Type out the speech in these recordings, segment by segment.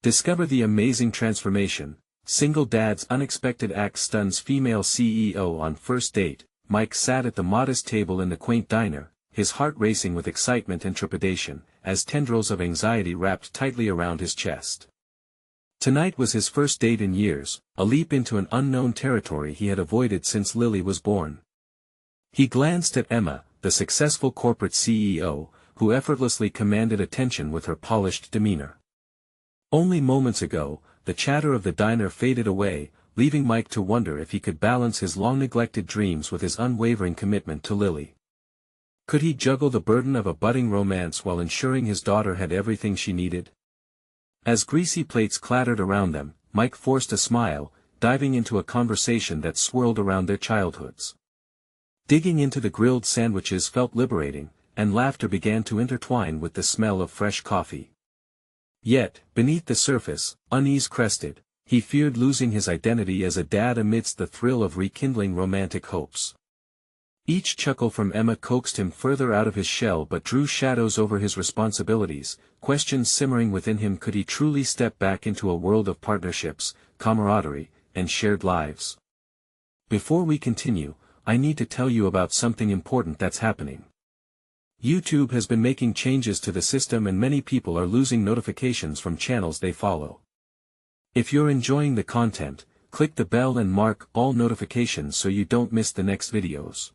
Discover the amazing transformation. Single dad's unexpected act stuns female CEO on first date. Mike sat at the modest table in the quaint diner, his heart racing with excitement and trepidation, as tendrils of anxiety wrapped tightly around his chest. Tonight was his first date in years, a leap into an unknown territory he had avoided since Lily was born. He glanced at Emma, the successful corporate CEO, who effortlessly commanded attention with her polished demeanor. Only moments ago, the chatter of the diner faded away, leaving Mike to wonder if he could balance his long-neglected dreams with his unwavering commitment to Lily. Could he juggle the burden of a budding romance while ensuring his daughter had everything she needed? As greasy plates clattered around them, Mike forced a smile, diving into a conversation that swirled around their childhoods. Digging into the grilled sandwiches felt liberating, and laughter began to intertwine with the smell of fresh coffee. Yet, beneath the surface, unease crested. He feared losing his identity as a dad amidst the thrill of rekindling romantic hopes. Each chuckle from Emma coaxed him further out of his shell but drew shadows over his responsibilities, questions simmering within him: could he truly step back into a world of partnerships, camaraderie, and shared lives? Before we continue, I need to tell you about something important that's happening. YouTube has been making changes to the system and many people are losing notifications from channels they follow. If you're enjoying the content, click the bell and mark all notifications so you don't miss the next videos.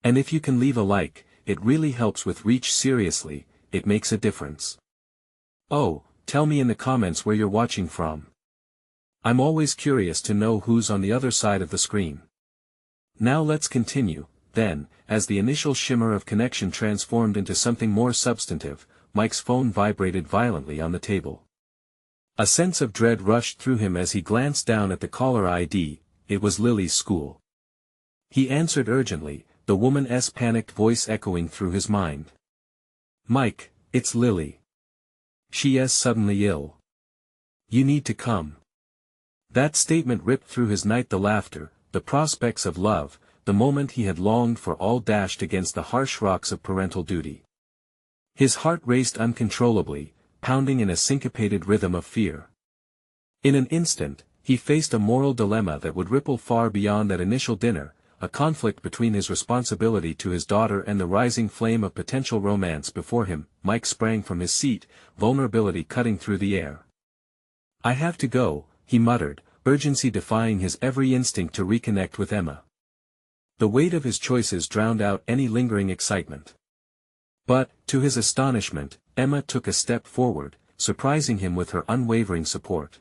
And if you can leave a like, it really helps with reach. Seriously, it makes a difference. Oh, tell me in the comments where you're watching from. I'm always curious to know who's on the other side of the screen. Now let's continue, then, as the initial shimmer of connection transformed into something more substantive, Mike's phone vibrated violently on the table. A sense of dread rushed through him as he glanced down at the caller ID. It was Lily's school. He answered urgently, the woman's panicked voice echoing through his mind. "Mike, it's Lily. She is suddenly ill. You need to come." That statement ripped through his night. The laughter, the prospects of love, the moment he had longed for, all dashed against the harsh rocks of parental duty. His heart raced uncontrollably, pounding in a syncopated rhythm of fear. In an instant, he faced a moral dilemma that would ripple far beyond that initial dinner, a conflict between his responsibility to his daughter and the rising flame of potential romance before him. Mike sprang from his seat, vulnerability cutting through the air. "I have to go," he muttered, urgency defying his every instinct to reconnect with Emma. The weight of his choices drowned out any lingering excitement. But, to his astonishment, Emma took a step forward, surprising him with her unwavering support.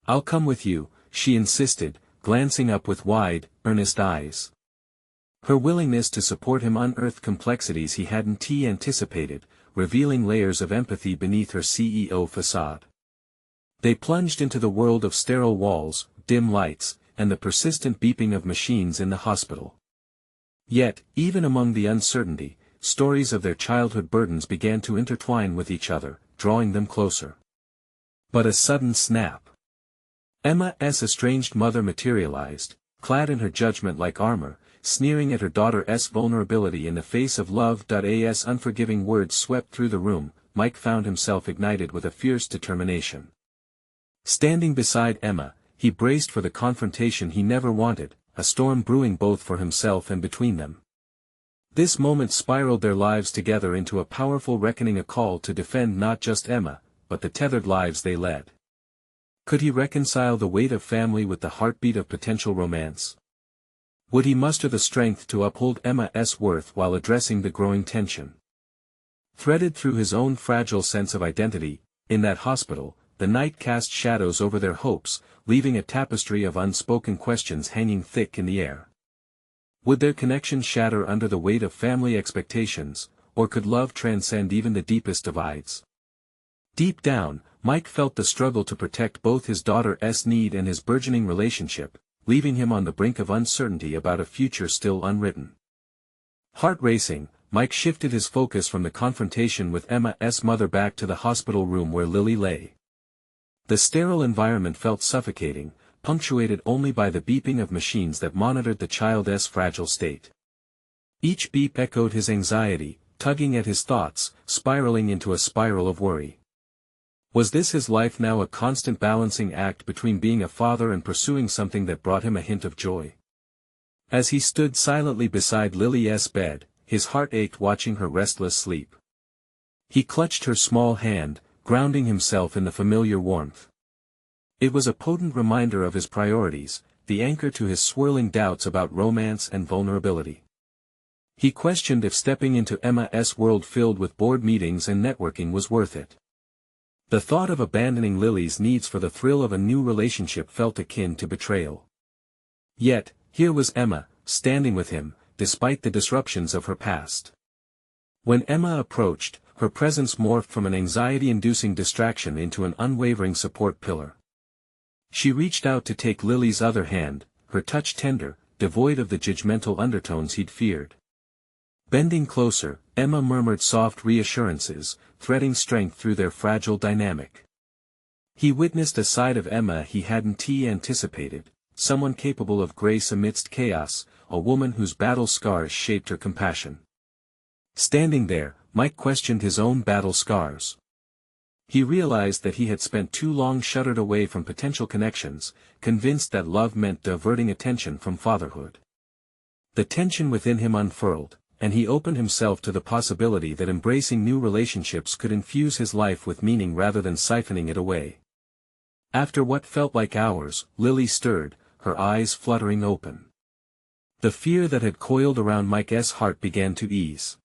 "I'll come with you," she insisted, glancing up with wide, earnest eyes. Her willingness to support him unearthed complexities he hadn't anticipated, revealing layers of empathy beneath her CEO facade. They plunged into the world of sterile walls, dim lights, and the persistent beeping of machines in the hospital. Yet, even among the uncertainty, stories of their childhood burdens began to intertwine with each other, drawing them closer. But a sudden snap. Emma's estranged mother materialized, clad in her judgment-like armor, sneering at her daughter's vulnerability in the face of love. As unforgiving words swept through the room, Mike found himself ignited with a fierce determination. Standing beside Emma, he braced for the confrontation he never wanted, a storm brewing both for himself and between them. This moment spiraled their lives together into a powerful reckoning, a call to defend not just Emma, but the tethered lives they led. Could he reconcile the weight of family with the heartbeat of potential romance? Would he muster the strength to uphold Emma's worth while addressing the growing tension? Threaded through his own fragile sense of identity, in that hospital, the night cast shadows over their hopes, leaving a tapestry of unspoken questions hanging thick in the air. Would their connection shatter under the weight of family expectations, or could love transcend even the deepest divides? Deep down, Mike felt the struggle to protect both his daughter's need and his burgeoning relationship, leaving him on the brink of uncertainty about a future still unwritten. Heart racing, Mike shifted his focus from the confrontation with Emma's mother back to the hospital room where Lily lay. The sterile environment felt suffocating, punctuated only by the beeping of machines that monitored the child's fragile state. Each beep echoed his anxiety, tugging at his thoughts, spiraling into a spiral of worry. Was this his life now, a constant balancing act between being a father and pursuing something that brought him a hint of joy? As he stood silently beside Lily's bed, his heart ached watching her restless sleep. He clutched her small hand, grounding himself in the familiar warmth. It was a potent reminder of his priorities, the anchor to his swirling doubts about romance and vulnerability. He questioned if stepping into Emma's world filled with board meetings and networking was worth it. The thought of abandoning Lily's needs for the thrill of a new relationship felt akin to betrayal. Yet, here was Emma, standing with him, despite the disruptions of her past. When Emma approached, her presence morphed from an anxiety-inducing distraction into an unwavering support pillar. She reached out to take Lily's other hand, her touch tender, devoid of the judgmental undertones he'd feared. Bending closer, Emma murmured soft reassurances, threading strength through their fragile dynamic. He witnessed a side of Emma he hadn't anticipated, someone capable of grace amidst chaos, a woman whose battle scars shaped her compassion. Standing there, Mike questioned his own battle scars. He realized that he had spent too long shuttered away from potential connections, convinced that love meant diverting attention from fatherhood. The tension within him unfurled, and he opened himself to the possibility that embracing new relationships could infuse his life with meaning rather than siphoning it away. After what felt like hours, Lily stirred, her eyes fluttering open. The fear that had coiled around Mike's heart began to ease.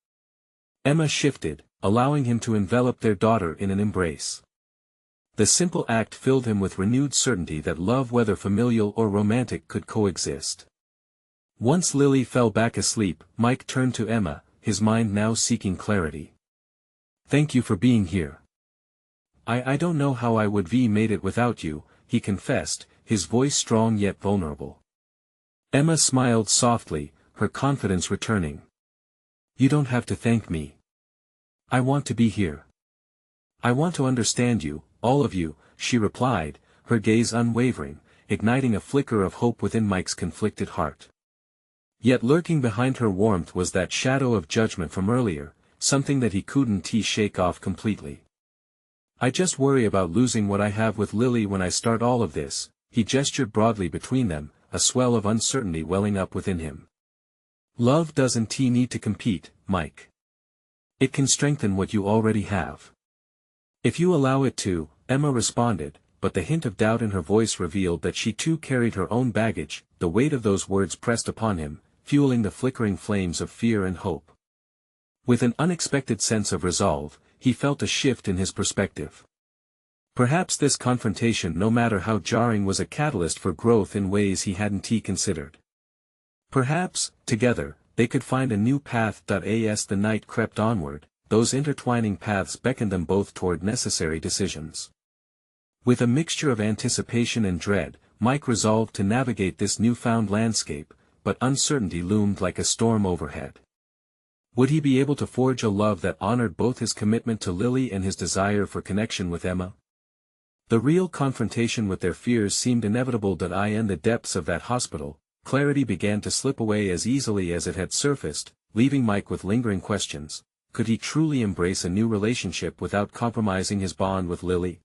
Emma shifted, allowing him to envelop their daughter in an embrace. The simple act filled him with renewed certainty that love, whether familial or romantic, could coexist. Once Lily fell back asleep, Mike turned to Emma, his mind now seeking clarity. "Thank you for being here. I don't know how I would have made it without you," he confessed, his voice strong yet vulnerable. Emma smiled softly, her confidence returning. "You don't have to thank me. I want to be here. I want to understand you, all of you," she replied, her gaze unwavering, igniting a flicker of hope within Mike's conflicted heart. Yet lurking behind her warmth was that shadow of judgment from earlier, something that he couldn't shake off completely. "I just worry about losing what I have with Lily when I start all of this," he gestured broadly between them, a swell of uncertainty welling up within him. "Love doesn't need to compete, Mike. It can strengthen what you already have. If you allow it to," Emma responded, but the hint of doubt in her voice revealed that she too carried her own baggage. The weight of those words pressed upon him, fueling the flickering flames of fear and hope. With an unexpected sense of resolve, he felt a shift in his perspective. Perhaps this confrontation, no matter how jarring, was a catalyst for growth in ways he hadn't considered. Perhaps, together, they could find a new path. As the night crept onward, those intertwining paths beckoned them both toward necessary decisions. With a mixture of anticipation and dread, Mike resolved to navigate this newfound landscape, but uncertainty loomed like a storm overhead. Would he be able to forge a love that honored both his commitment to Lily and his desire for connection with Emma? The real confrontation with their fears seemed inevitable. In the depths of that hospital, clarity began to slip away as easily as it had surfaced, leaving Mike with lingering questions. Could he truly embrace a new relationship without compromising his bond with Lily?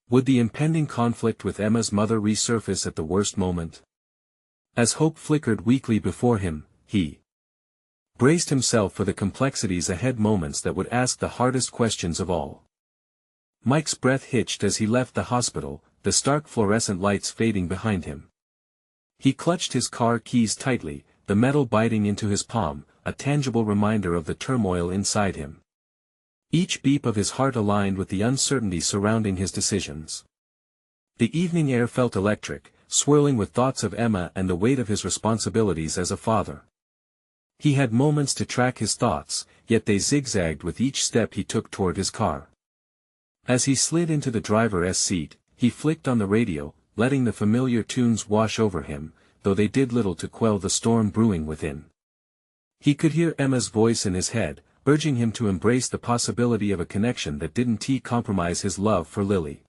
Would the impending conflict with Emma's mother resurface at the worst moment? As hope flickered weakly before him, he braced himself for the complexities ahead, moments that would ask the hardest questions of all. Mike's breath hitched as he left the hospital, the stark fluorescent lights fading behind him. He clutched his car keys tightly, the metal biting into his palm, a tangible reminder of the turmoil inside him. Each beat of his heart aligned with the uncertainty surrounding his decisions. The evening air felt electric, swirling with thoughts of Emma and the weight of his responsibilities as a father. He had moments to track his thoughts, yet they zigzagged with each step he took toward his car. As he slid into the driver's seat, he flicked on the radio, letting the familiar tunes wash over him, though they did little to quell the storm brewing within. He could hear Emma's voice in his head, urging him to embrace the possibility of a connection that didn't compromise his love for Lily.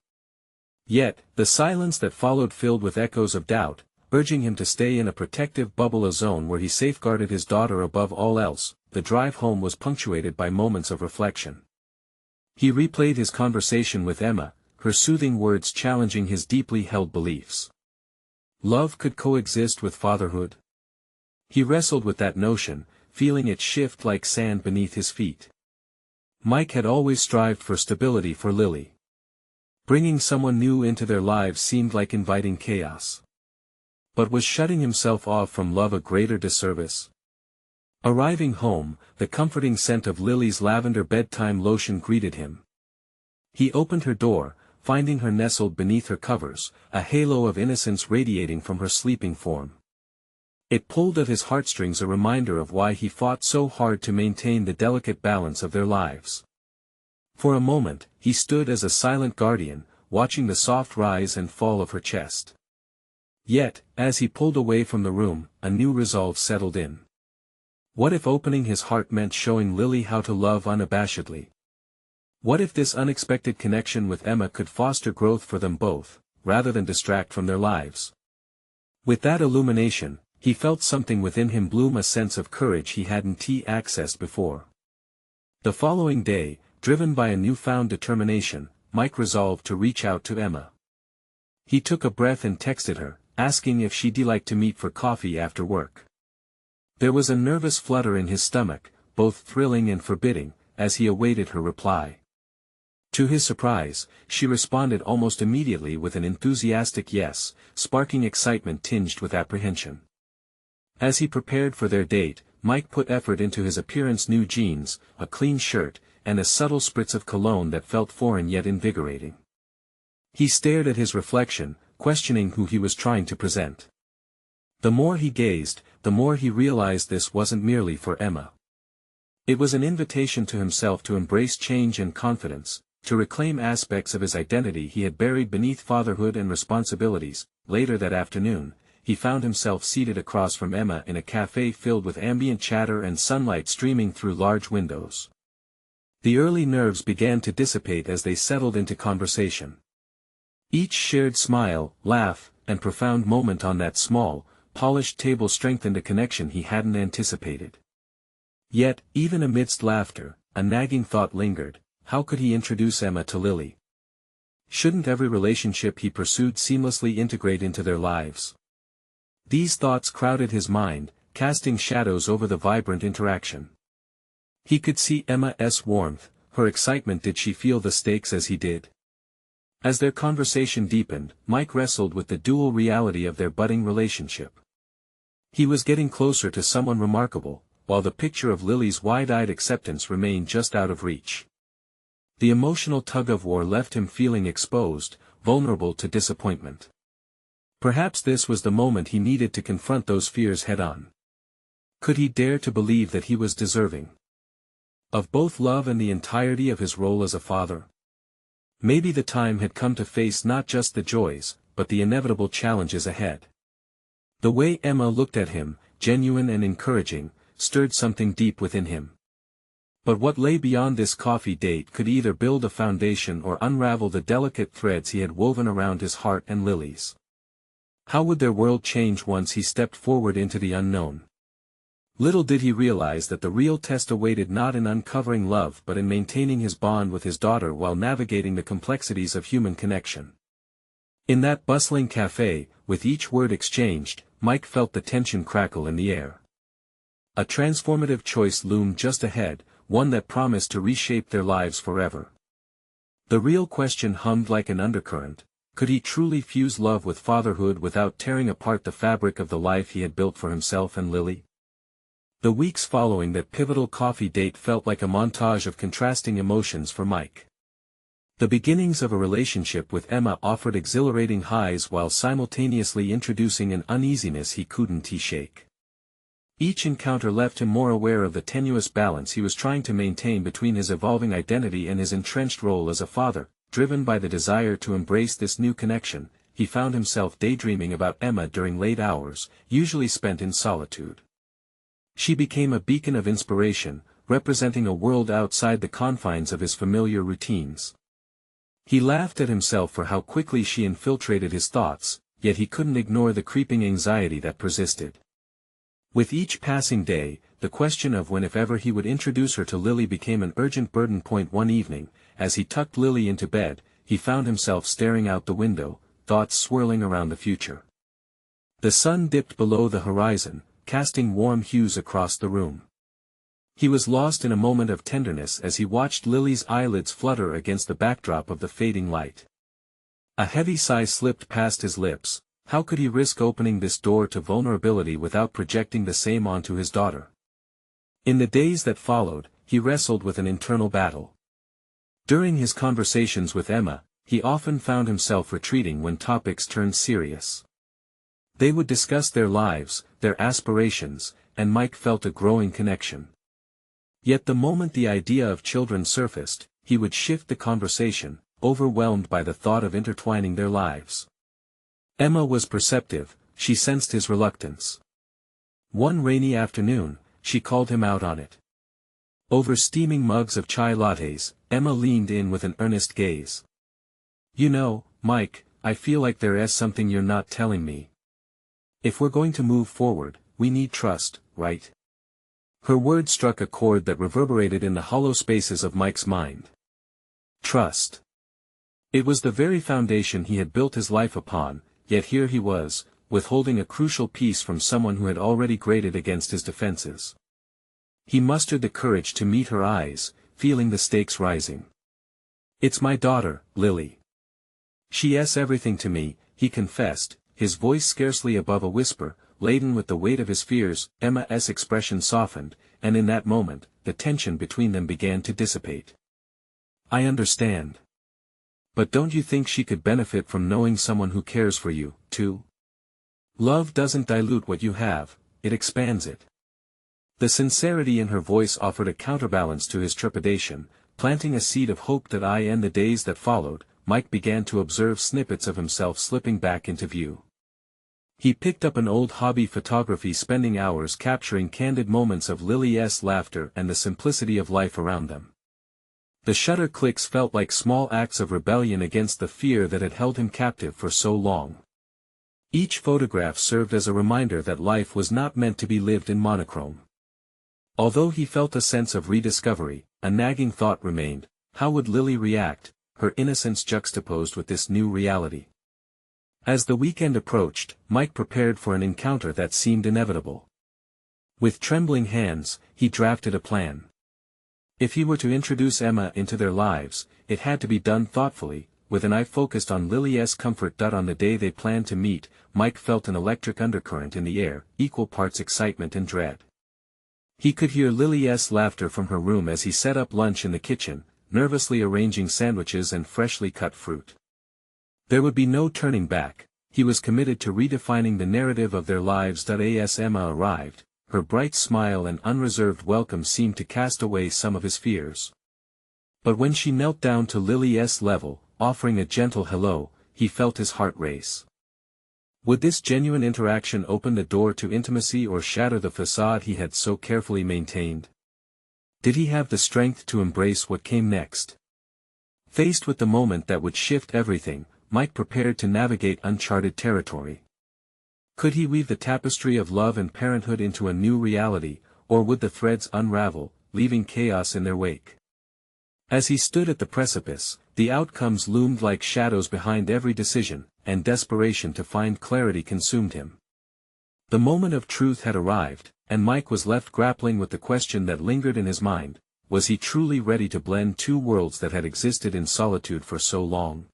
Yet, the silence that followed filled with echoes of doubt, urging him to stay in a protective bubble, a zone where he safeguarded his daughter above all else. The drive home was punctuated by moments of reflection. He replayed his conversation with Emma, her soothing words challenging his deeply held beliefs. Love could coexist with fatherhood. He wrestled with that notion, feeling it shift like sand beneath his feet. Mike had always strived for stability for Lily. Bringing someone new into their lives seemed like inviting chaos. But was shutting himself off from love a greater disservice? Arriving home, the comforting scent of Lily's lavender bedtime lotion greeted him. He opened her door, finding her nestled beneath her covers, a halo of innocence radiating from her sleeping form. It pulled at his heartstrings, a reminder of why he fought so hard to maintain the delicate balance of their lives. For a moment, he stood as a silent guardian, watching the soft rise and fall of her chest. Yet, as he pulled away from the room, a new resolve settled in. What if opening his heart meant showing Lily how to love unabashedly? What if this unexpected connection with Emma could foster growth for them both, rather than distract from their lives? With that illumination, he felt something within him bloom, a sense of courage he hadn't accessed before. The following day, driven by a newfound determination, Mike resolved to reach out to Emma. He took a breath and texted her, asking if she'd like to meet for coffee after work. There was a nervous flutter in his stomach, both thrilling and forbidding, as he awaited her reply. To his surprise, she responded almost immediately with an enthusiastic yes, sparking excitement tinged with apprehension. As he prepared for their date, Mike put effort into his appearance: new jeans, a clean shirt, and a subtle spritz of cologne that felt foreign yet invigorating. He stared at his reflection, questioning who he was trying to present. The more he gazed, the more he realized this wasn't merely for Emma. It was an invitation to himself to embrace change and confidence, to reclaim aspects of his identity he had buried beneath fatherhood and responsibilities. Later that afternoon, he found himself seated across from Emma in a cafe filled with ambient chatter and sunlight streaming through large windows. The early nerves began to dissipate as they settled into conversation. Each shared smile, laugh, and profound moment on that small, polished table strengthened a connection he hadn't anticipated. Yet, even amidst laughter, a nagging thought lingered: how could he introduce Emma to Lily? Shouldn't every relationship he pursued seamlessly integrate into their lives? These thoughts crowded his mind, casting shadows over the vibrant interaction. He could see Emma's warmth, her excitement. Did she feel the stakes as he did? As their conversation deepened, Mike wrestled with the dual reality of their budding relationship. He was getting closer to someone remarkable, while the picture of Lily's wide-eyed acceptance remained just out of reach. The emotional tug-of-war left him feeling exposed, vulnerable to disappointment. Perhaps this was the moment he needed to confront those fears head-on. Could he dare to believe that he was deserving of both love and the entirety of his role as a father? Maybe the time had come to face not just the joys, but the inevitable challenges ahead. The way Emma looked at him, genuine and encouraging, stirred something deep within him. But what lay beyond this coffee date could either build a foundation or unravel the delicate threads he had woven around his heart and Lily's. How would their world change once he stepped forward into the unknown? Little did he realize that the real test awaited not in uncovering love but in maintaining his bond with his daughter while navigating the complexities of human connection. In that bustling cafe, with each word exchanged, Mike felt the tension crackle in the air. A transformative choice loomed just ahead, one that promised to reshape their lives forever. The real question hummed like an undercurrent: could he truly fuse love with fatherhood without tearing apart the fabric of the life he had built for himself and Lily? The weeks following that pivotal coffee date felt like a montage of contrasting emotions for Mike. The beginnings of a relationship with Emma offered exhilarating highs while simultaneously introducing an uneasiness he couldn't shake. Each encounter left him more aware of the tenuous balance he was trying to maintain between his evolving identity and his entrenched role as a father. Driven by the desire to embrace this new connection, he found himself daydreaming about Emma during late hours, usually spent in solitude. She became a beacon of inspiration, representing a world outside the confines of his familiar routines. He laughed at himself for how quickly she infiltrated his thoughts, yet he couldn't ignore the creeping anxiety that persisted. With each passing day, the question of when if ever he would introduce her to Lily became an urgent burden point. One evening, as he tucked Lily into bed, he found himself staring out the window, thoughts swirling around the future. The sun dipped below the horizon, casting warm hues across the room. He was lost in a moment of tenderness as he watched Lily's eyelids flutter against the backdrop of the fading light. A heavy sigh slipped past his lips. How could he risk opening this door to vulnerability without projecting the same onto his daughter? In the days that followed, he wrestled with an internal battle. During his conversations with Emma, he often found himself retreating when topics turned serious. They would discuss their lives, their aspirations, and Mike felt a growing connection. Yet the moment the idea of children surfaced, he would shift the conversation, overwhelmed by the thought of intertwining their lives. Emma was perceptive, she sensed his reluctance. One rainy afternoon, she called him out on it. Over steaming mugs of chai lattes, Emma leaned in with an earnest gaze. "You know, Mike, I feel like there is something you're not telling me. If we're going to move forward, we need trust, right?" Her words struck a chord that reverberated in the hollow spaces of Mike's mind. Trust. It was the very foundation he had built his life upon, yet here he was, withholding a crucial piece from someone who had already grated against his defenses. He mustered the courage to meet her eyes, feeling the stakes rising. "It's my daughter, Lily. She's everything to me," he confessed, his voice scarcely above a whisper, laden with the weight of his fears. Emma's expression softened, and in that moment, the tension between them began to dissipate. "I understand. But don't you think she could benefit from knowing someone who cares for you, too? Love doesn't dilute what you have, it expands it." The sincerity in her voice offered a counterbalance to his trepidation, planting a seed of hope that in the days that followed, Mike began to observe snippets of himself slipping back into view. He picked up an old hobby photography, spending hours capturing candid moments of Lily's laughter and the simplicity of life around them. The shutter clicks felt like small acts of rebellion against the fear that had held him captive for so long. Each photograph served as a reminder that life was not meant to be lived in monochrome. Although he felt a sense of rediscovery, a nagging thought remained: how would Lily react, her innocence juxtaposed with this new reality? As the weekend approached, Mike prepared for an encounter that seemed inevitable. With trembling hands, he drafted a plan. If he were to introduce Emma into their lives, it had to be done thoughtfully, with an eye focused on Lily's comfort. On the day they planned to meet, Mike felt an electric undercurrent in the air, equal parts excitement and dread. He could hear Lily's laughter from her room as he set up lunch in the kitchen, nervously arranging sandwiches and freshly cut fruit. There would be no turning back. He was committed to redefining the narrative of their lives. As Emma arrived, her bright smile and unreserved welcome seemed to cast away some of his fears. But when she knelt down to Lily's level, offering a gentle hello, he felt his heart race. Would this genuine interaction open the door to intimacy or shatter the facade he had so carefully maintained? Did he have the strength to embrace what came next? Faced with the moment that would shift everything, Mike prepared to navigate uncharted territory. Could he weave the tapestry of love and parenthood into a new reality, or would the threads unravel, leaving chaos in their wake? As he stood at the precipice, the outcomes loomed like shadows behind every decision, and desperation to find clarity consumed him. The moment of truth had arrived, and Mike was left grappling with the question that lingered in his mind: was he truly ready to blend two worlds that had existed in solitude for so long?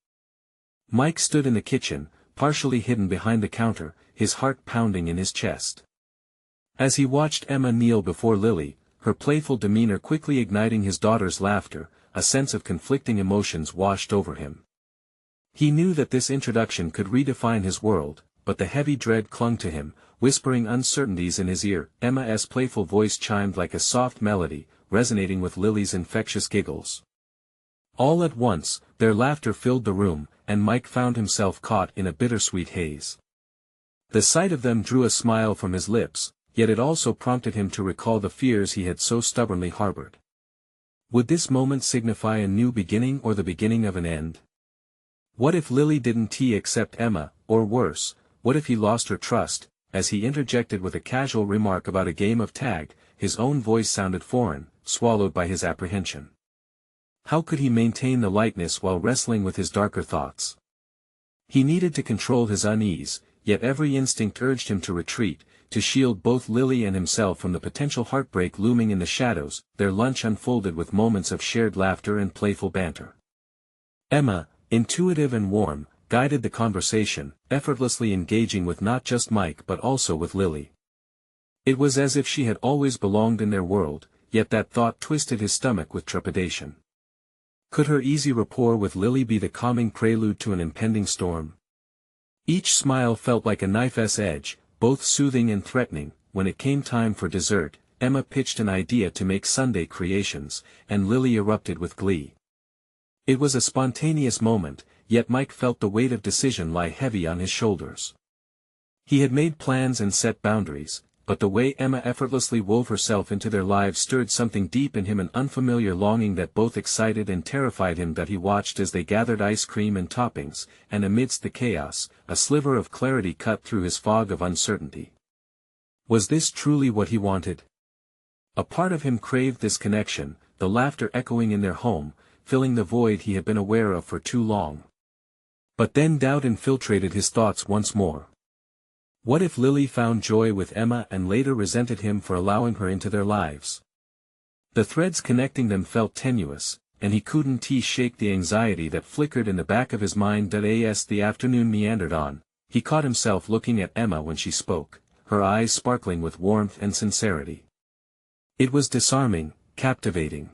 Mike stood in the kitchen, partially hidden behind the counter, his heart pounding in his chest. As he watched Emma kneel before Lily, her playful demeanor quickly igniting his daughter's laughter, a sense of conflicting emotions washed over him. He knew that this introduction could redefine his world, but the heavy dread clung to him, whispering uncertainties in his ear. Emma's playful voice chimed like a soft melody, resonating with Lily's infectious giggles. All at once, their laughter filled the room, and Mike found himself caught in a bittersweet haze. The sight of them drew a smile from his lips, yet it also prompted him to recall the fears he had so stubbornly harbored. Would this moment signify a new beginning or the beginning of an end? What if Lily didn't accept Emma, or worse, what if he lost her trust? As he interjected with a casual remark about a game of tag, his own voice sounded foreign, swallowed by his apprehension. How could he maintain the lightness while wrestling with his darker thoughts? He needed to control his unease, yet every instinct urged him to retreat, to shield both Lily and himself from the potential heartbreak looming in the shadows. Their lunch unfolded with moments of shared laughter and playful banter. Emma, intuitive and warm, guided the conversation, effortlessly engaging with not just Mike but also with Lily. It was as if she had always belonged in their world, yet that thought twisted his stomach with trepidation. Could her easy rapport with Lily be the calming prelude to an impending storm? Each smile felt like a knife's edge, both soothing and threatening. When it came time for dessert, Emma pitched an idea to make Sunday creations, and Lily erupted with glee. It was a spontaneous moment, yet Mike felt the weight of decision lie heavy on his shoulders. He had made plans and set boundaries, but the way Emma effortlessly wove herself into their lives stirred something deep in him, an unfamiliar longing that both excited and terrified him. That he watched as they gathered ice cream and toppings, and amidst the chaos, a sliver of clarity cut through his fog of uncertainty. Was this truly what he wanted? A part of him craved this connection, the laughter echoing in their home, filling the void he had been aware of for too long. But then doubt infiltrated his thoughts once more. What if Lily found joy with Emma and later resented him for allowing her into their lives? The threads connecting them felt tenuous, and he couldn't shake the anxiety that flickered in the back of his mind. As the afternoon meandered on, he caught himself looking at Emma when she spoke, her eyes sparkling with warmth and sincerity. It was disarming, captivating.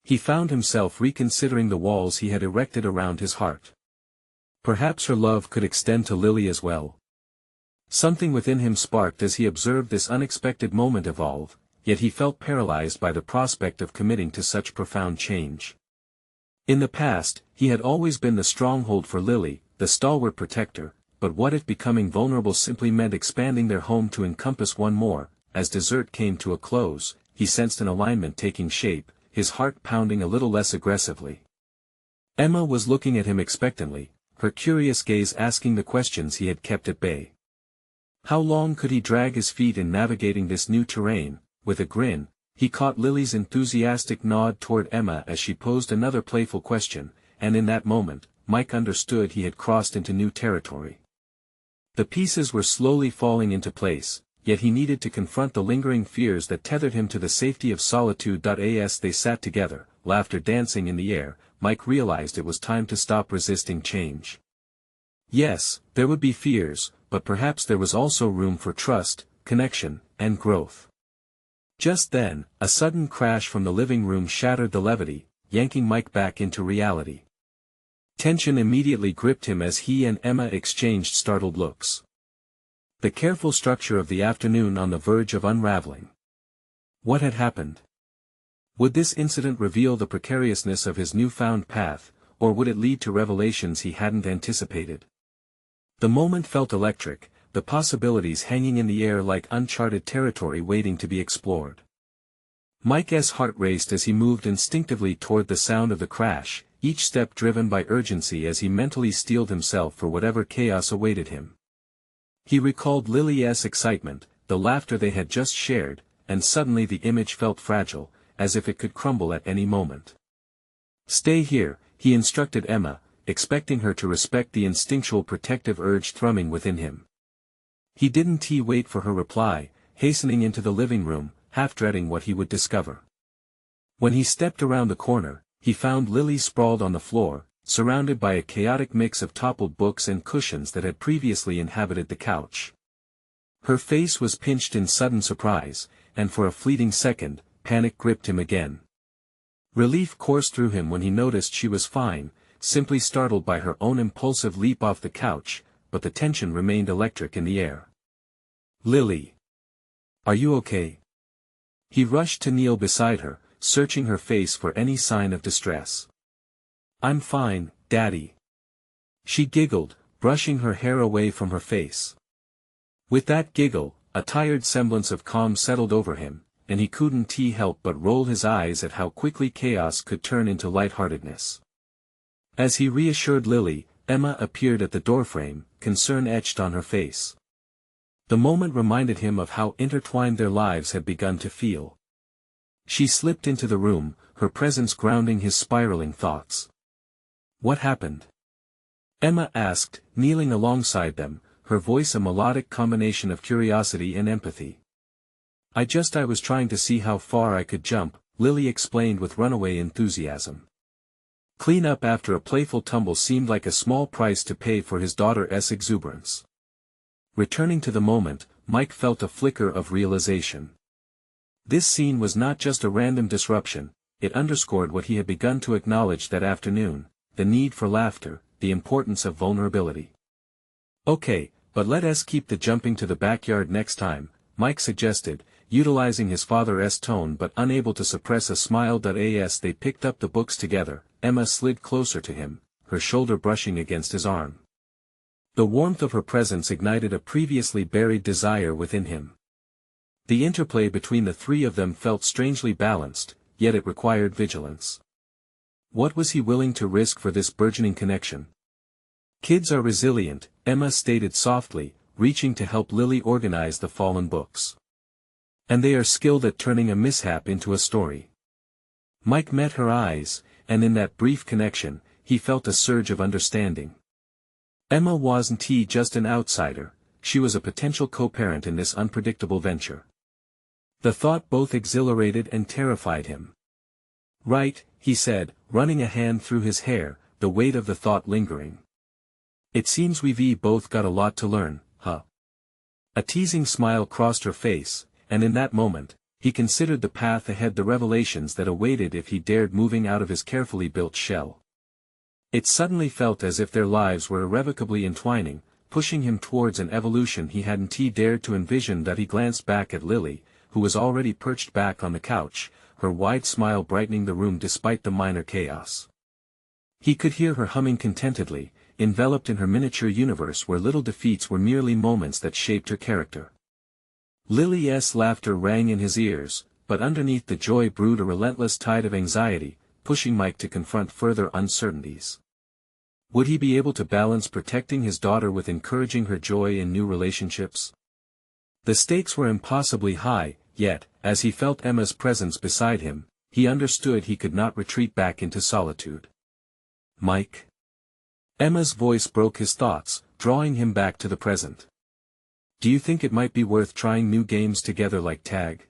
He found himself reconsidering the walls he had erected around his heart. Perhaps her love could extend to Lily as well. Something within him sparked as he observed this unexpected moment evolve, yet he felt paralyzed by the prospect of committing to such profound change. In the past, he had always been the stronghold for Lily, the stalwart protector, but what if becoming vulnerable simply meant expanding their home to encompass one more? As dessert came to a close, he sensed an alignment taking shape, his heart pounding a little less aggressively. Emma was looking at him expectantly, her curious gaze asking the questions he had kept at bay. How long could he drag his feet in navigating this new terrain? With a grin, he caught Lily's enthusiastic nod toward Emma as she posed another playful question, and in that moment, Mike understood he had crossed into new territory. The pieces were slowly falling into place, yet he needed to confront the lingering fears that tethered him to the safety of solitude. As they sat together, laughter dancing in the air, Mike realized it was time to stop resisting change. Yes, there would be fears, but perhaps there was also room for trust, connection, and growth. Just then, a sudden crash from the living room shattered the levity, yanking Mike back into reality. Tension immediately gripped him as he and Emma exchanged startled looks. The careful structure of the afternoon on the verge of unraveling. What had happened? Would this incident reveal the precariousness of his newfound path, or would it lead to revelations he hadn't anticipated? The moment felt electric, the possibilities hanging in the air like uncharted territory waiting to be explored. Mike's heart raced as he moved instinctively toward the sound of the crash, each step driven by urgency as he mentally steeled himself for whatever chaos awaited him. He recalled Lily's excitement, the laughter they had just shared, and suddenly the image felt fragile, as if it could crumble at any moment. "Stay here," he instructed Emma, expecting her to respect the instinctual protective urge thrumming within him. He didn't wait for her reply, hastening into the living room, half dreading what he would discover. When he stepped around the corner, he found Lily sprawled on the floor, surrounded by a chaotic mix of toppled books and cushions that had previously inhabited the couch. Her face was pinched in sudden surprise, and for a fleeting second, panic gripped him again. Relief coursed through him when he noticed she was fine, simply startled by her own impulsive leap off the couch, but the tension remained electric in the air. "Lily. Are you okay?" He rushed to kneel beside her, searching her face for any sign of distress. "I'm fine, Daddy." She giggled, brushing her hair away from her face. With that giggle, a tired semblance of calm settled over him, and he couldn't help but roll his eyes at how quickly chaos could turn into lightheartedness. As he reassured Lily, Emma appeared at the doorframe, concern etched on her face. The moment reminded him of how intertwined their lives had begun to feel. She slipped into the room, her presence grounding his spiraling thoughts. "What happened?" Emma asked, kneeling alongside them, her voice a melodic combination of curiosity and empathy. I was trying to see how far I could jump," Lily explained with runaway enthusiasm. Clean up after a playful tumble seemed like a small price to pay for his daughter's exuberance. Returning to the moment, Mike felt a flicker of realization. This scene was not just a random disruption, it underscored what he had begun to acknowledge that afternoon, the need for laughter, the importance of vulnerability. "Okay, but let us keep the jumping to the backyard next time," Mike suggested, utilizing his father's tone but unable to suppress a smile. As they picked up the books together, Emma slid closer to him, her shoulder brushing against his arm. The warmth of her presence ignited a previously buried desire within him. The interplay between the three of them felt strangely balanced, yet it required vigilance. What was he willing to risk for this burgeoning connection? "Kids are resilient," Emma stated softly, reaching to help Lily organize the fallen books. "And they are skilled at turning a mishap into a story." Mike met her eyes, and in that brief connection, he felt a surge of understanding. Emma wasn't just an outsider, she was a potential co-parent in this unpredictable venture. The thought both exhilarated and terrified him. "Right," he said, running a hand through his hair, the weight of the thought lingering. "It seems we've both got a lot to learn, huh?" A teasing smile crossed her face, and in that moment, he considered the path ahead, the revelations that awaited if he dared moving out of his carefully built shell. It suddenly felt as if their lives were irrevocably entwining, pushing him towards an evolution he hadn't dared to envision. He glanced back at Lily, who was already perched back on the couch, her wide smile brightening the room despite the minor chaos. He could hear her humming contentedly, enveloped in her miniature universe where little defeats were merely moments that shaped her character. Lily's laughter rang in his ears, but underneath the joy brewed a relentless tide of anxiety, pushing Mike to confront further uncertainties. Would he be able to balance protecting his daughter with encouraging her joy in new relationships? The stakes were impossibly high, yet, as he felt Emma's presence beside him, he understood he could not retreat back into solitude. "Mike?" Emma's voice broke his thoughts, drawing him back to the present. "Do you think it might be worth trying new games together like tag?"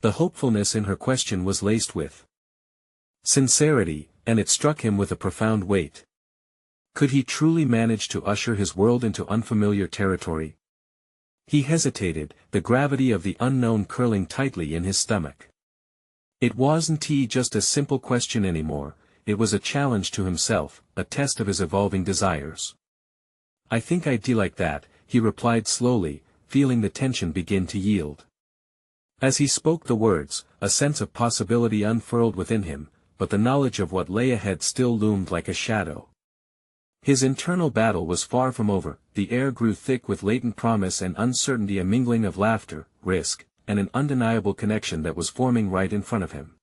The hopefulness in her question was laced with sincerity, and it struck him with a profound weight. Could he truly manage to usher his world into unfamiliar territory? He hesitated, the gravity of the unknown curling tightly in his stomach. It wasn't just a simple question anymore, it was a challenge to himself, a test of his evolving desires. "I think I'd like that," he replied slowly, feeling the tension begin to yield. As he spoke the words, a sense of possibility unfurled within him, but the knowledge of what lay ahead still loomed like a shadow. His internal battle was far from over, the air grew thick with latent promise and uncertainty, a mingling of laughter, risk, and an undeniable connection that was forming right in front of him.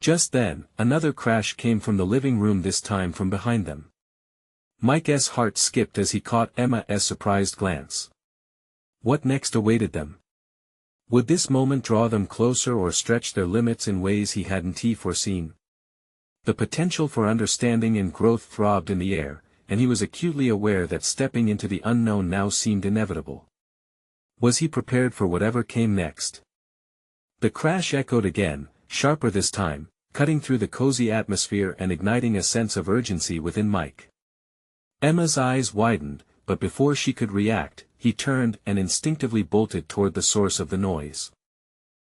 Just then, another crash came from the living room, this time from behind them. Mike's heart skipped as he caught Emma's surprised glance. What next awaited them? Would this moment draw them closer or stretch their limits in ways he hadn't foreseen? The potential for understanding and growth throbbed in the air, and he was acutely aware that stepping into the unknown now seemed inevitable. Was he prepared for whatever came next? The crash echoed again, sharper this time, cutting through the cozy atmosphere and igniting a sense of urgency within Mike. Emma's eyes widened, but before she could react, he turned and instinctively bolted toward the source of the noise.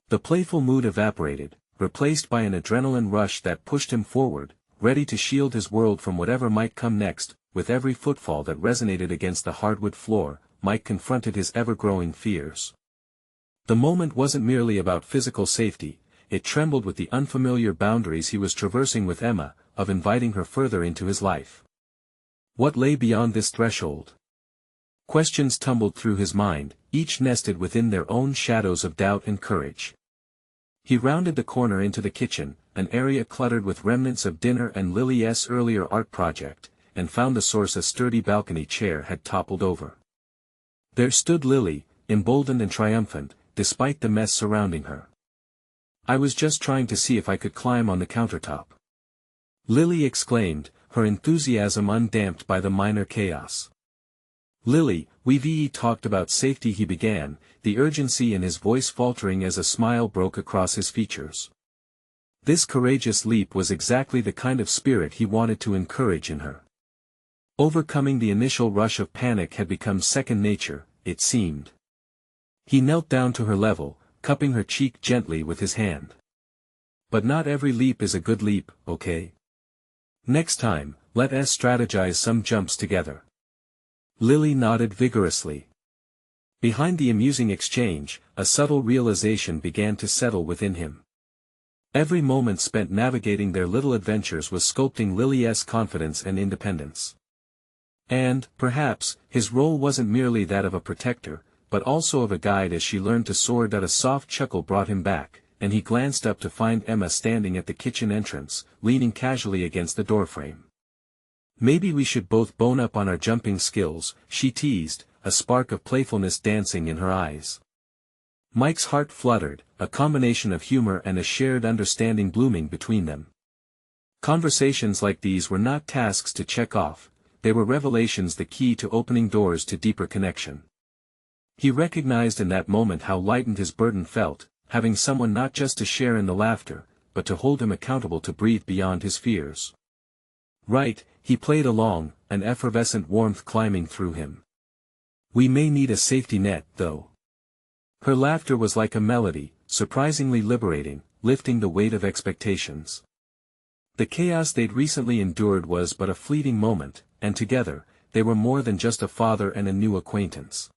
The playful mood evaporated, replaced by an adrenaline rush that pushed him forward, ready to shield his world from whatever might come next. With every footfall that resonated against the hardwood floor, Mike confronted his ever-growing fears. The moment wasn't merely about physical safety, it trembled with the unfamiliar boundaries he was traversing with Emma, of inviting her further into his life. What lay beyond this threshold? Questions tumbled through his mind, each nested within their own shadows of doubt and courage. He rounded the corner into the kitchen, an area cluttered with remnants of dinner and Lily's earlier art project, and found the source. A sturdy balcony chair had toppled over. There stood Lily, emboldened and triumphant, despite the mess surrounding her. I was just trying to see if I could climb on the countertop. Lily exclaimed, her enthusiasm undamped by the minor chaos. Lily, we've talked about safety, he began, the urgency in his voice faltering as a smile broke across his features. This courageous leap was exactly the kind of spirit he wanted to encourage in her. Overcoming the initial rush of panic had become second nature, it seemed. He knelt down to her level, cupping her cheek gently with his hand. But not every leap is a good leap, okay? Next time, let us strategize some jumps together. Lily nodded vigorously. Behind the amusing exchange, a subtle realization began to settle within him. Every moment spent navigating their little adventures was sculpting Lily's confidence and independence. And, perhaps, his role wasn't merely that of a protector, but also of a guide as she learned to soar. A soft chuckle brought him back, and he glanced up to find Emma standing at the kitchen entrance, leaning casually against the doorframe. Maybe we should both bone up on our jumping skills, she teased, a spark of playfulness dancing in her eyes. Mike's heart fluttered, a combination of humor and a shared understanding blooming between them. Conversations like these were not tasks to check off, they were revelations, the key to opening doors to deeper connection. He recognized in that moment how lightened his burden felt, having someone not just to share in the laughter, but to hold him accountable, to breathe beyond his fears. Right, he played along, an effervescent warmth climbing through him. We may need a safety net, though. Her laughter was like a melody, surprisingly liberating, lifting the weight of expectations. The chaos they'd recently endured was but a fleeting moment, and together, they were more than just a father and a new acquaintance.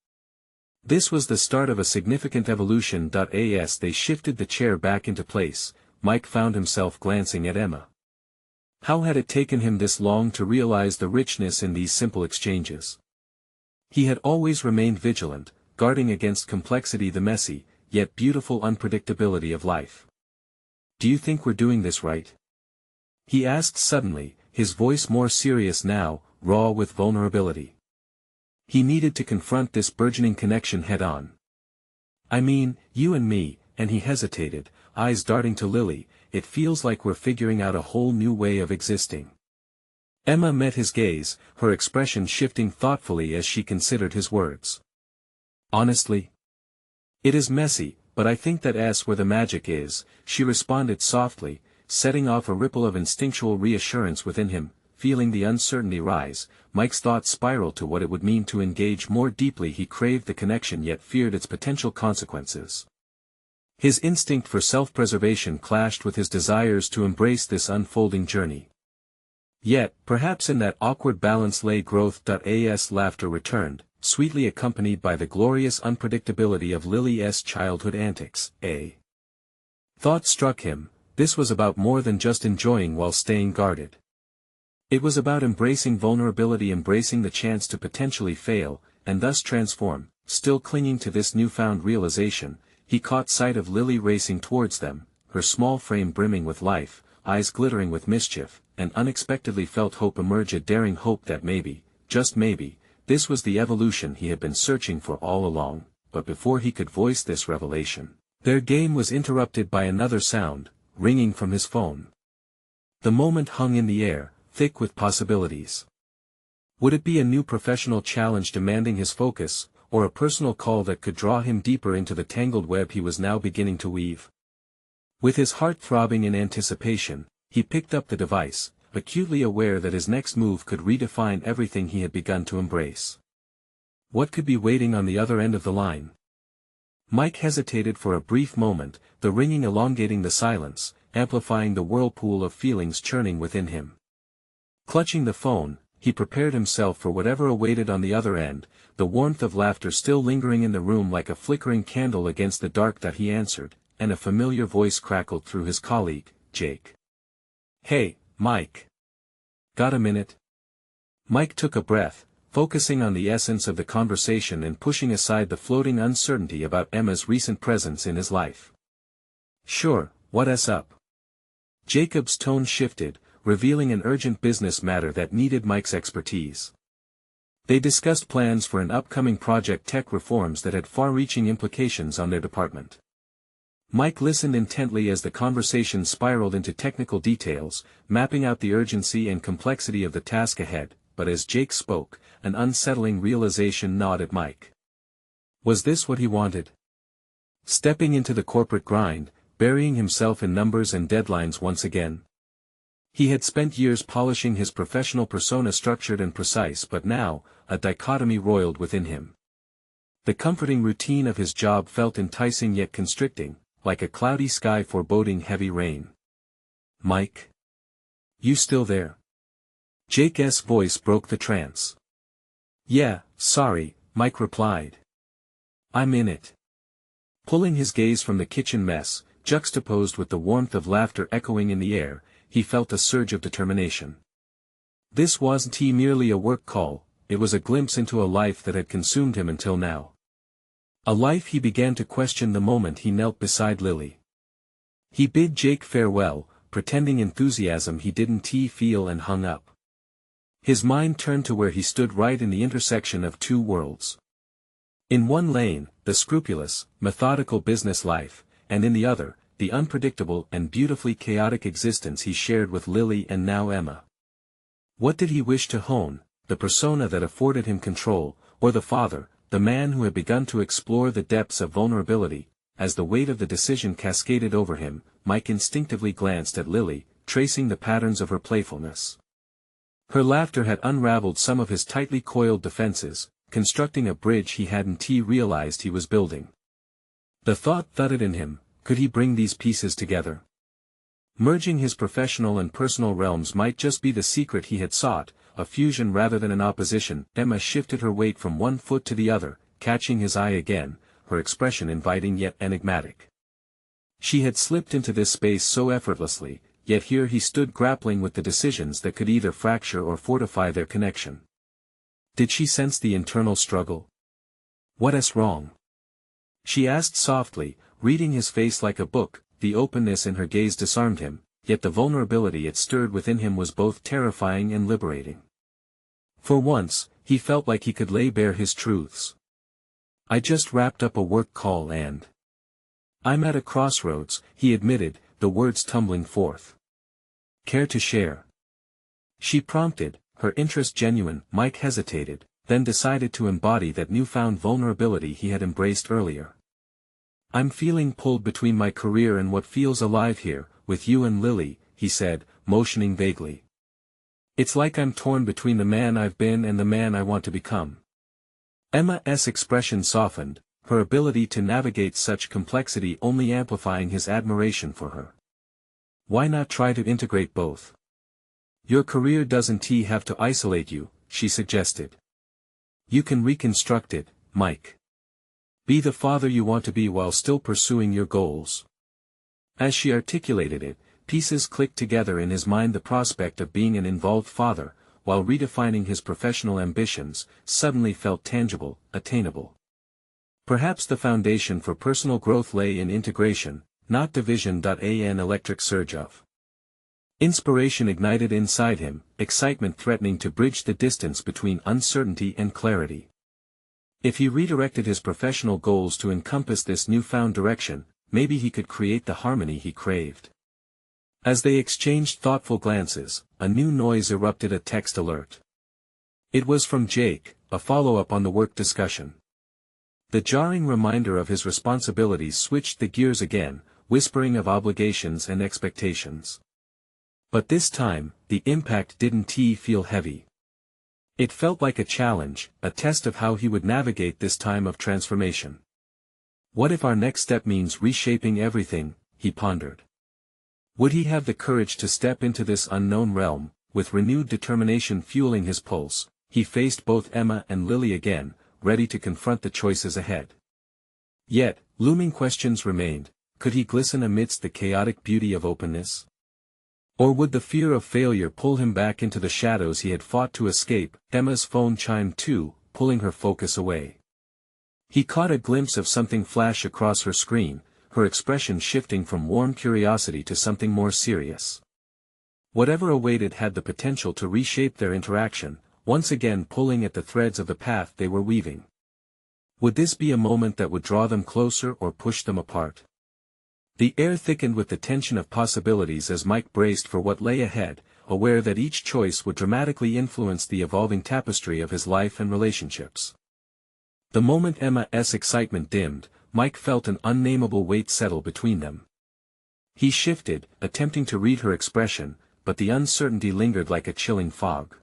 This was the start of a significant evolution. As they shifted the chair back into place, Mike found himself glancing at Emma. How had it taken him this long to realize the richness in these simple exchanges? He had always remained vigilant, guarding against complexity, the messy, yet beautiful unpredictability of life. Do you think we're doing this right? He asked suddenly, his voice more serious now, raw with vulnerability. He needed to confront this burgeoning connection head-on. I mean, you and me, and he hesitated, eyes darting to Lily, it feels like we're figuring out a whole new way of existing. Emma met his gaze, her expression shifting thoughtfully as she considered his words. Honestly? It is messy, but I think that's where the magic is, she responded softly, setting off a ripple of instinctual reassurance within him. Feeling the uncertainty rise, Mike's thoughts spiraled to what it would mean to engage more deeply. He craved the connection yet feared its potential consequences. His instinct for self-preservation clashed with his desires to embrace this unfolding journey. Yet, perhaps in that awkward balance lay growth. As laughter returned, sweetly accompanied by the glorious unpredictability of Lily's childhood antics. A thought struck him, this was about more than just enjoying while staying guarded. It was about embracing vulnerability, embracing the chance to potentially fail, and thus transform. Still clinging to this newfound realization, he caught sight of Lily racing towards them, her small frame brimming with life, eyes glittering with mischief, and unexpectedly felt hope emerge, a daring hope that maybe, just maybe, this was the evolution he had been searching for all along. But before he could voice this revelation, their game was interrupted by another sound, ringing from his phone. The moment hung in the air, thick with possibilities. Would it be a new professional challenge demanding his focus, or a personal call that could draw him deeper into the tangled web he was now beginning to weave? With his heart throbbing in anticipation, he picked up the device, acutely aware that his next move could redefine everything he had begun to embrace. What could be waiting on the other end of the line? Mike hesitated for a brief moment, the ringing elongating the silence, amplifying the whirlpool of feelings churning within him. Clutching the phone, he prepared himself for whatever awaited on the other end, the warmth of laughter still lingering in the room like a flickering candle against the dark. He answered, and a familiar voice crackled through his colleague, Jake. Hey, Mike. Got a minute? Mike took a breath, focusing on the essence of the conversation and pushing aside the floating uncertainty about Emma's recent presence in his life. Sure, what's up? Jacob's tone shifted, revealing an urgent business matter that needed Mike's expertise. They discussed plans for an upcoming project, tech reforms that had far-reaching implications on their department. Mike listened intently as the conversation spiraled into technical details, mapping out the urgency and complexity of the task ahead, but as Jake spoke, an unsettling realization gnawed at Mike. Was this what he wanted? Stepping into the corporate grind, burying himself in numbers and deadlines once again? He had spent years polishing his professional persona, structured and precise, but now, a dichotomy roiled within him. The comforting routine of his job felt enticing yet constricting, like a cloudy sky foreboding heavy rain. "Mike? You still there?" Jake's voice broke the trance. "Yeah, sorry," Mike replied. "I'm in it." Pulling his gaze from the kitchen mess, juxtaposed with the warmth of laughter echoing in the air, he felt a surge of determination. This wasn't merely a work call, it was a glimpse into a life that had consumed him until now. A life he began to question the moment he knelt beside Lily. He bid Jake farewell, pretending enthusiasm he didn't feel, and hung up. His mind turned to where he stood, right in the intersection of two worlds. In one lane, the scrupulous, methodical business life, and in the other, the unpredictable and beautifully chaotic existence he shared with Lily and now Emma. What did he wish to hone, the persona that afforded him control, or the father, the man who had begun to explore the depths of vulnerability? As the weight of the decision cascaded over him, Mike instinctively glanced at Lily, tracing the patterns of her playfulness. Her laughter had unraveled some of his tightly coiled defenses, constructing a bridge he hadn't realized he was building. The thought thudded in him, could he bring these pieces together? Merging his professional and personal realms might just be the secret he had sought, a fusion rather than an opposition. Emma shifted her weight from one foot to the other, catching his eye again, her expression inviting yet enigmatic. She had slipped into this space so effortlessly, yet here he stood grappling with the decisions that could either fracture or fortify their connection. Did she sense the internal struggle? "What's wrong?" she asked softly, reading his face like a book. The openness in her gaze disarmed him, yet the vulnerability it stirred within him was both terrifying and liberating. For once, he felt like he could lay bare his truths. "I just wrapped up a work call and I'm at a crossroads," he admitted, the words tumbling forth. "Care to share?" she prompted, her interest genuine. Mike hesitated, then decided to embody that newfound vulnerability he had embraced earlier. "I'm feeling pulled between my career and what feels alive here, with you and Lily," he said, motioning vaguely. "It's like I'm torn between the man I've been and the man I want to become." Emma's expression softened, her ability to navigate such complexity only amplifying his admiration for her. "Why not try to integrate both? Your career doesn't have to isolate you," she suggested. "You can reconstruct it, Mike. Be the father you want to be while still pursuing your goals." As she articulated it, pieces clicked together in his mind. The prospect of being an involved father, while redefining his professional ambitions, suddenly felt tangible, attainable. Perhaps the foundation for personal growth lay in integration, not division. An electric surge of inspiration ignited inside him, excitement threatening to bridge the distance between uncertainty and clarity. If he redirected his professional goals to encompass this newfound direction, maybe he could create the harmony he craved. As they exchanged thoughtful glances, a new noise erupted, a text alert. It was from Jake, a follow-up on the work discussion. The jarring reminder of his responsibilities switched the gears again, whispering of obligations and expectations. But this time, the impact didn't feel heavy. It felt like a challenge, a test of how he would navigate this time of transformation. What if our next step means reshaping everything, he pondered. Would he have the courage to step into this unknown realm? With renewed determination fueling his pulse, he faced both Emma and Lily again, ready to confront the choices ahead. Yet, looming questions remained. Could he glisten amidst the chaotic beauty of openness? Or would the fear of failure pull him back into the shadows he had fought to escape? Emma's phone chimed too, pulling her focus away. He caught a glimpse of something flash across her screen, her expression shifting from warm curiosity to something more serious. Whatever awaited had the potential to reshape their interaction, once again pulling at the threads of the path they were weaving. Would this be a moment that would draw them closer or push them apart? The air thickened with the tension of possibilities as Mike braced for what lay ahead, aware that each choice would dramatically influence the evolving tapestry of his life and relationships. The moment Emma's excitement dimmed, Mike felt an unnameable weight settle between them. He shifted, attempting to read her expression, but the uncertainty lingered like a chilling fog.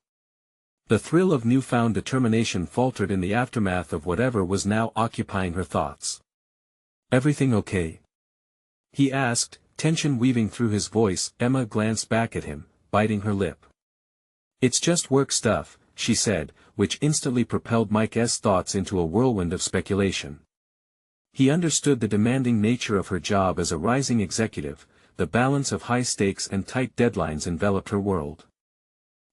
The thrill of newfound determination faltered in the aftermath of whatever was now occupying her thoughts. "Everything okay?" he asked, tension weaving through his voice. Emma glanced back at him, biting her lip. "It's just work stuff," she said, which instantly propelled Mike's thoughts into a whirlwind of speculation. He understood the demanding nature of her job as a rising executive, the balance of high stakes and tight deadlines enveloped her world.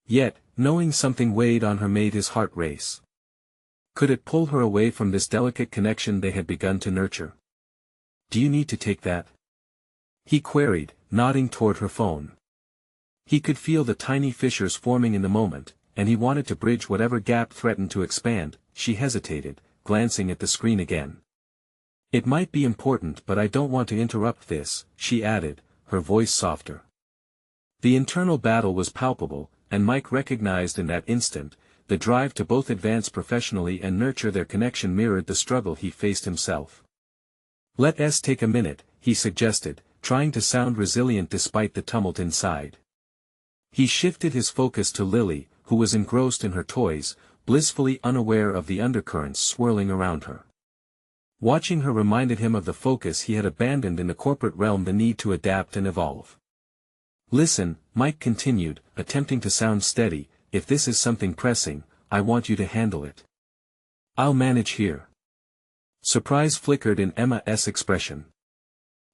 Yet, knowing something weighed on her made his heart race. Could it pull her away from this delicate connection they had begun to nurture? "Do you need to take that?" he queried, nodding toward her phone. He could feel the tiny fissures forming in the moment, and he wanted to bridge whatever gap threatened to expand. She hesitated, glancing at the screen again. "It might be important, but I don't want to interrupt this," she added, her voice softer. The internal battle was palpable, and Mike recognized in that instant, the drive to both advance professionally and nurture their connection mirrored the struggle he faced himself. "Let's take a minute," he suggested, trying to sound resilient despite the tumult inside. He shifted his focus to Lily, who was engrossed in her toys, blissfully unaware of the undercurrents swirling around her. Watching her reminded him of the focus he had abandoned in the corporate realm, the need to adapt and evolve. "Listen," Mike continued, attempting to sound steady, "if this is something pressing, I want you to handle it. I'll manage here." Surprise flickered in Emma's expression.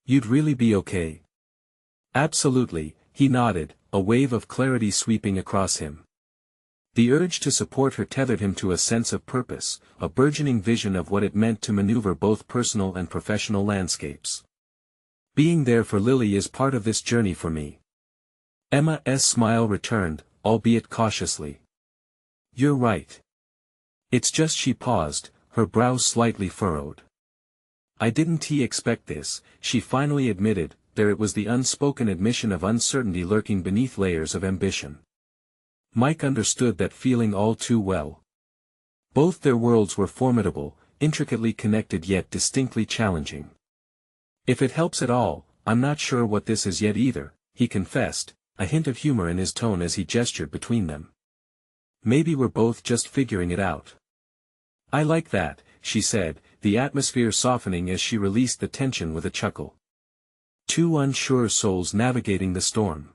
"You'd really be okay?" "Absolutely," he nodded, a wave of clarity sweeping across him. The urge to support her tethered him to a sense of purpose, a burgeoning vision of what it meant to maneuver both personal and professional landscapes. "Being there for Lily is part of this journey for me." Emma's smile returned, albeit cautiously. "You're right. It's just," she paused, her brows slightly furrowed. "I didn't expect this," she finally admitted, there it was the unspoken admission of uncertainty lurking beneath layers of ambition. Mike understood that feeling all too well. Both their worlds were formidable, intricately connected yet distinctly challenging. "If it helps at all, I'm not sure what this is yet either," he confessed, a hint of humor in his tone as he gestured between them. "Maybe we're both just figuring it out." "I like that," she said, the atmosphere softening as she released the tension with a chuckle. "Two unsure souls navigating the storm.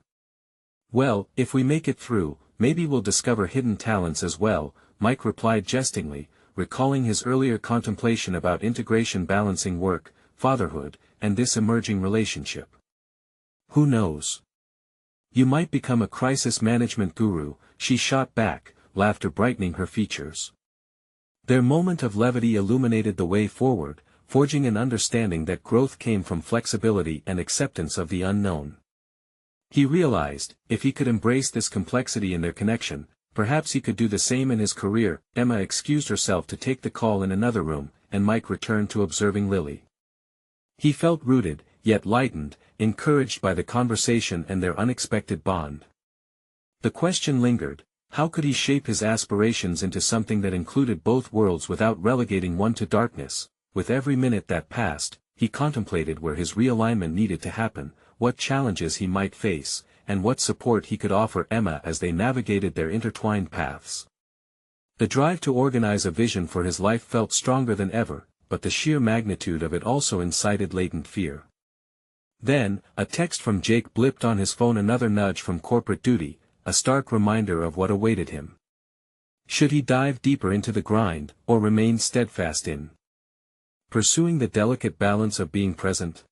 Well, if we make it through, maybe we'll discover hidden talents as well," Mike replied jestingly, recalling his earlier contemplation about integration, balancing work, fatherhood, and this emerging relationship. "Who knows? You might become a crisis management guru," she shot back, laughter brightening her features. Their moment of levity illuminated the way forward, forging an understanding that growth came from flexibility and acceptance of the unknown. He realized, if he could embrace this complexity in their connection, perhaps he could do the same in his career. Emma excused herself to take the call in another room, and Mike returned to observing Lily. He felt rooted, yet lightened, encouraged by the conversation and their unexpected bond. The question lingered, how could he shape his aspirations into something that included both worlds without relegating one to darkness? With every minute that passed, he contemplated where his realignment needed to happen, what challenges he might face, and what support he could offer Emma as they navigated their intertwined paths. The drive to organize a vision for his life felt stronger than ever, but the sheer magnitude of it also incited latent fear. Then, a text from Jake blipped on his phone, another nudge from corporate duty, a stark reminder of what awaited him. Should he dive deeper into the grind, or remain steadfast in pursuing the delicate balance of being present?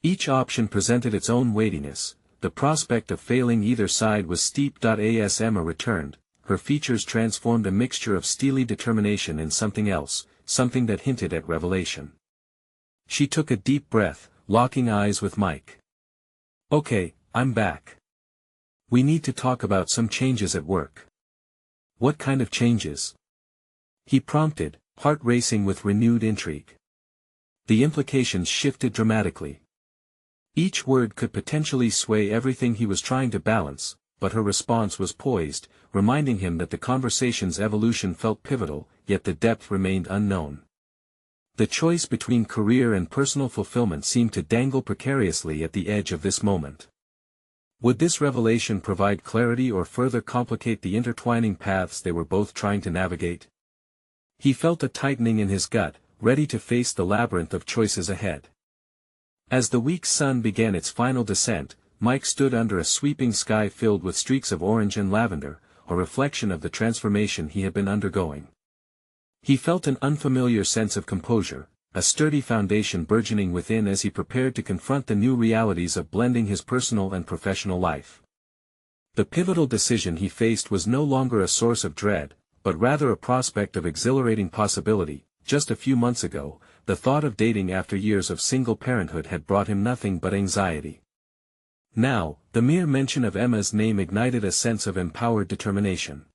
Each option presented its own weightiness. The prospect of failing either side was steep. As Emma returned, her features transformed, a mixture of steely determination and something else, something that hinted at revelation. She took a deep breath, locking eyes with Mike. "Okay, I'm back. We need to talk about some changes at work." "What kind of changes?" he prompted, heart racing with renewed intrigue. The implications shifted dramatically. Each word could potentially sway everything he was trying to balance, but her response was poised, reminding him that the conversation's evolution felt pivotal, yet the depth remained unknown. The choice between career and personal fulfillment seemed to dangle precariously at the edge of this moment. Would this revelation provide clarity or further complicate the intertwining paths they were both trying to navigate? He felt a tightening in his gut, ready to face the labyrinth of choices ahead. As the week's sun began its final descent, Mike stood under a sweeping sky filled with streaks of orange and lavender, a reflection of the transformation he had been undergoing. He felt an unfamiliar sense of composure, a sturdy foundation burgeoning within as he prepared to confront the new realities of blending his personal and professional life. The pivotal decision he faced was no longer a source of dread, but rather a prospect of exhilarating possibility. Just a few months ago, the thought of dating after years of single parenthood had brought him nothing but anxiety. Now, the mere mention of Emma's name ignited a sense of empowered determination.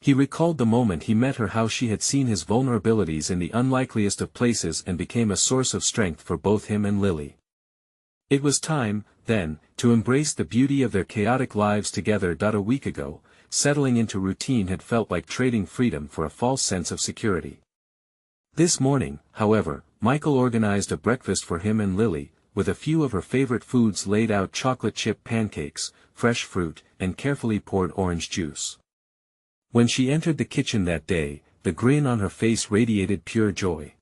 He recalled the moment he met her, how she had seen his vulnerabilities in the unlikeliest of places and became a source of strength for both him and Lily. It was time, then, to embrace the beauty of their chaotic lives together. A week ago, settling into routine had felt like trading freedom for a false sense of security. This morning, however, Michael organized a breakfast for him and Lily, with a few of her favorite foods laid out: chocolate chip pancakes, fresh fruit, and carefully poured orange juice. When she entered the kitchen that day, the grin on her face radiated pure joy.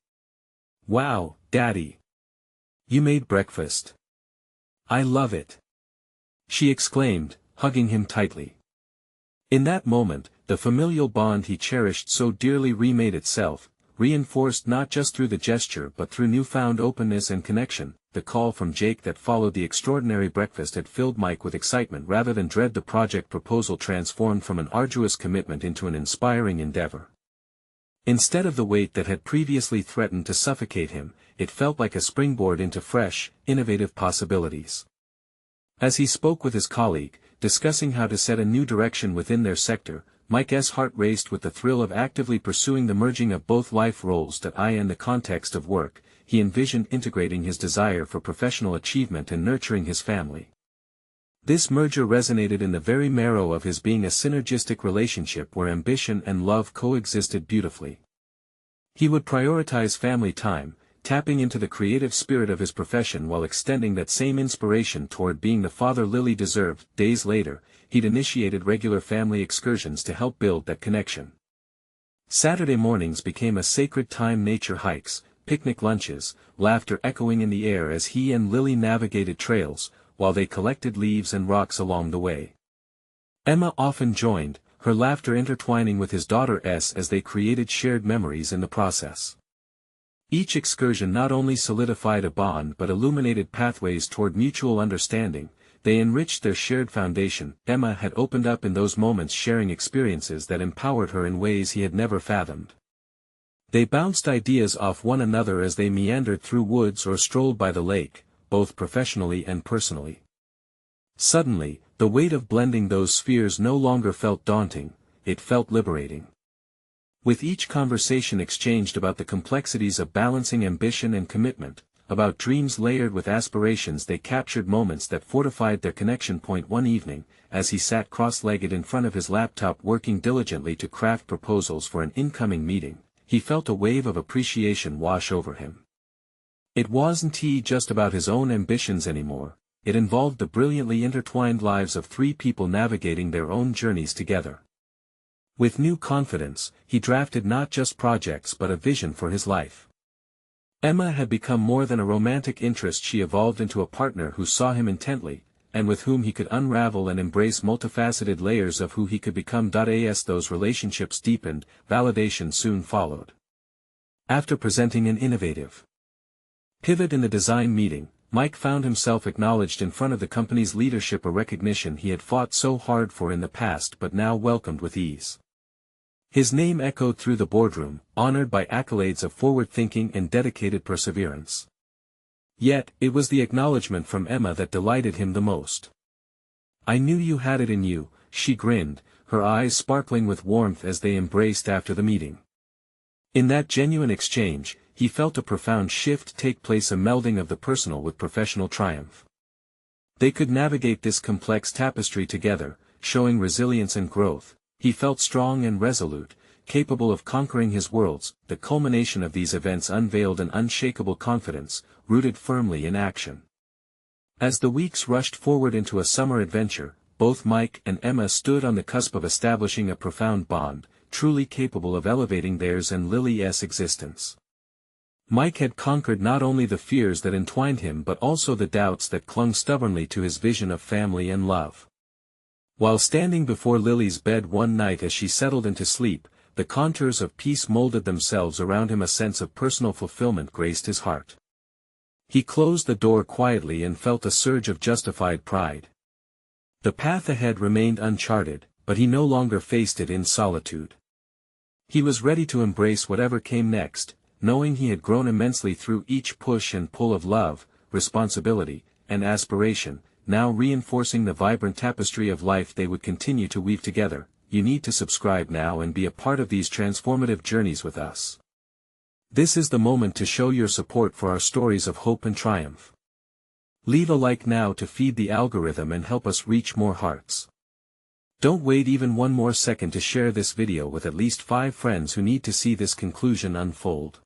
"Wow, Daddy! You made breakfast. I love it!" she exclaimed, hugging him tightly. In that moment, the familial bond he cherished so dearly remade itself, reinforced not just through the gesture but through newfound openness and connection. The call from Jake that followed the extraordinary breakfast had filled Mike with excitement rather than dread. The project proposal transformed from an arduous commitment into an inspiring endeavor. Instead of the weight that had previously threatened to suffocate him, it felt like a springboard into fresh, innovative possibilities. As he spoke with his colleague, discussing how to set a new direction within their sector, Mike's heart raced with the thrill of actively pursuing the merging of both life roles. In the context of work, he envisioned integrating his desire for professional achievement and nurturing his family. This merger resonated in the very marrow of his being, a synergistic relationship where ambition and love coexisted beautifully. He would prioritize family time, tapping into the creative spirit of his profession while extending that same inspiration toward being the father Lily deserved. Days later, he'd initiated regular family excursions to help build that connection. Saturday mornings became a sacred time: nature hikes, picnic lunches, laughter echoing in the air as he and Lily navigated trails, while they collected leaves and rocks along the way. Emma often joined, her laughter intertwining with his daughter's as they created shared memories in the process. Each excursion not only solidified a bond but illuminated pathways toward mutual understanding. They enriched their shared foundation. Emma had opened up in those moments, sharing experiences that empowered her in ways he had never fathomed. They bounced ideas off one another as they meandered through woods or strolled by the lake, both professionally and personally. Suddenly, the weight of blending those spheres no longer felt daunting, it felt liberating. With each conversation exchanged about the complexities of balancing ambition and commitment, about dreams layered with aspirations, they captured moments that fortified their connection. One evening, as he sat cross-legged in front of his laptop working diligently to craft proposals for an incoming meeting, he felt a wave of appreciation wash over him. It wasn't just about his own ambitions anymore, it involved the brilliantly intertwined lives of three people navigating their own journeys together. With new confidence, he drafted not just projects but a vision for his life. Emma had become more than a romantic interest. She evolved into a partner who saw him intently, and with whom he could unravel and embrace multifaceted layers of who he could become. As those relationships deepened, validation soon followed. After presenting an innovative pivot in the design meeting, Mike found himself acknowledged in front of the company's leadership, a recognition he had fought so hard for in the past but now welcomed with ease. His name echoed through the boardroom, honored by accolades of forward-thinking and dedicated perseverance. Yet, it was the acknowledgement from Emma that delighted him the most. "I knew you had it in you," she grinned, her eyes sparkling with warmth as they embraced after the meeting. In that genuine exchange, he felt a profound shift take place, a melding of the personal with professional triumph. They could navigate this complex tapestry together, showing resilience and growth. He felt strong and resolute, capable of conquering his worlds. The culmination of these events unveiled an unshakable confidence, rooted firmly in action. As the weeks rushed forward into a summer adventure, both Mike and Emma stood on the cusp of establishing a profound bond, truly capable of elevating theirs and Lily's existence. Mike had conquered not only the fears that entwined him but also the doubts that clung stubbornly to his vision of family and love. While standing before Lily's bed one night as she settled into sleep, the contours of peace molded themselves around him. A sense of personal fulfillment graced his heart. He closed the door quietly and felt a surge of justified pride. The path ahead remained uncharted, but he no longer faced it in solitude. He was ready to embrace whatever came next, knowing he had grown immensely through each push and pull of love, responsibility, and aspiration, now reinforcing the vibrant tapestry of life they would continue to weave together. You need to subscribe now and be a part of these transformative journeys with us. This is the moment to show your support for our stories of hope and triumph. Leave a like now to feed the algorithm and help us reach more hearts. Don't wait even one more second to share this video with at least 5 friends who need to see this conclusion unfold.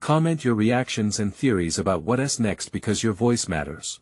Comment your reactions and theories about what's next, because your voice matters.